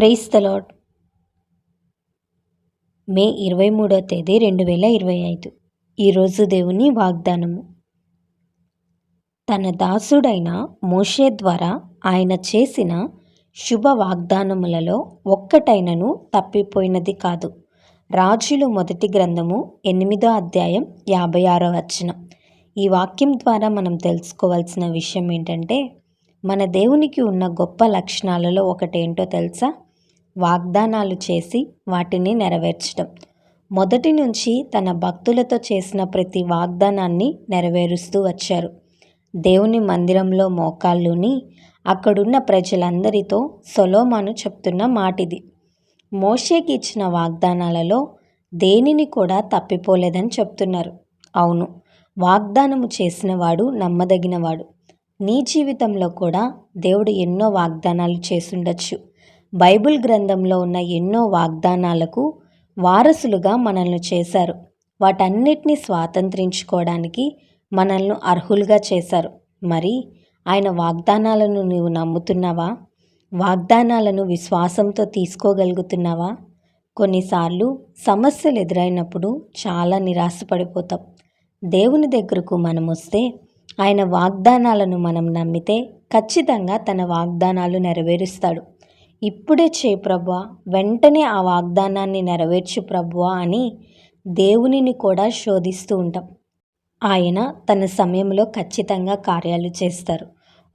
Praise the Lord. May 23వ తేదీ 2025. ఈరోజు దేవుని వాగ్దానము. తన దాసుడైన మోషే ద్వారా ఆయన చేసిన శుభ వాగ్దానములలో ఒక్కటైనను తప్పిపోయినది కాదు. రాజులు మొదటి గ్రంథము 8వ అధ్యాయం 56వ వచనం. ఈ వాక్యం ద్వారా మనం తెలుసుకోవాల్సిన విషయం ఏంటంటే, మన దేవునికి ఉన్న గొప్ప లక్షణాలలో ఒకటేంటో తెలుసా? వాగ్దానాలు చేసి వాటిని నెరవేర్చడం. మొదటి నుంచి తన భక్తులతో చేసిన ప్రతి వాగ్దానాన్ని నెరవేరుస్తూ వచ్చారు. దేవుని మందిరంలో మోకాళ్ళుని అక్కడున్న ప్రజలందరితో సొలొమోను చెప్తున్న మాటిది. మోషేకి ఇచ్చిన వాగ్దానాలలో దేనిని కూడా తప్పిపోలేదని చెప్తున్నారు. అవును, వాగ్దానము చేసినవాడు నమ్మదగినవాడు. నీ జీవితంలో కూడా దేవుడు ఎన్నో వాగ్దానాలు చేసుండొచ్చు. బైబిల్ గ్రంథంలో ఉన్న ఎన్నో వాగ్దానాలకు వారసులుగా మనల్ని చేశారు. వాటన్నిటినీ స్వాతంత్రించుకోవడానికి మనల్ని అర్హులుగా చేశారు. మరి ఆయన వాగ్దానాలను నీవు నమ్ముతున్నావా? వాగ్దానాలను విశ్వాసంతో తీసుకోగలుగుతున్నావా? కొన్నిసార్లు సమస్యలు ఎదురైనప్పుడు చాలా నిరాశపడిపోతాం. దేవుని దగ్గరకు మనం వస్తే, ఆయన వాగ్దానాలను మనం నమ్మితే ఖచ్చితంగా తన వాగ్దానాలు నెరవేరుస్తాడు. ఇప్పుడే చేయి ప్రభువా, వెంటనే ఆ వాగ్దానాన్ని నెరవేర్చు ప్రభువా అని దేవునిని కూడా శోధిస్తూ ఉంటాం. ఆయన తన సమయంలో ఖచ్చితంగా కార్యాలు చేస్తారు.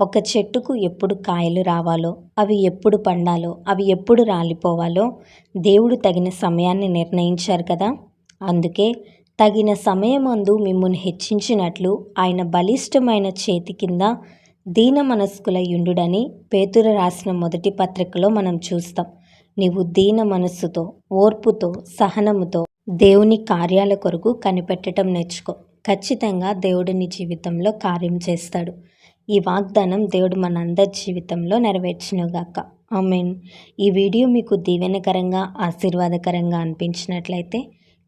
ఒక చెట్టుకు ఎప్పుడు కాయలు రావాలో, అవి ఎప్పుడు పండాలో, అవి ఎప్పుడు రాలిపోవాలో దేవుడు తగిన సమయాన్ని నిర్ణయించారు కదా. అందుకే తగిన సమయమందు మిమ్మును హెచ్చించినట్లు ఆయన బలిష్టమైన చేతి కింద దీన మనస్కులయుండుడని పేతురు రాసిన మొదటి పత్రికలో మనం చూస్తాం. నీవు దీన మనస్సుతో, ఓర్పుతో, సహనముతో దేవుని కార్యాల కొరకు కనిపెట్టడం నేర్చుకో. ఖచ్చితంగా దేవుడు నీ జీవితంలో కార్యం చేస్తాడు. ఈ వాగ్దానం దేవుడు మనందరి జీవితంలో నెరవేర్చునుగాక. ఆమేన్. ఈ వీడియో మీకు దీవెనకరంగా, ఆశీర్వాదకరంగా అనిపించినట్లయితే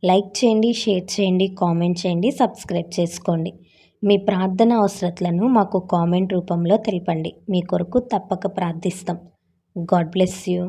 లైక్ చేయండి, షేర్ చేయండి, కామెంట్ చేయండి, సబ్స్క్రైబ్ చేసుకోండి. మీ ప్రార్థన అవసరతలను మాకు కామెంట్ రూపంలో తెలపండి. మీ కొరకు తప్పక ప్రార్థిస్తాం. God bless you.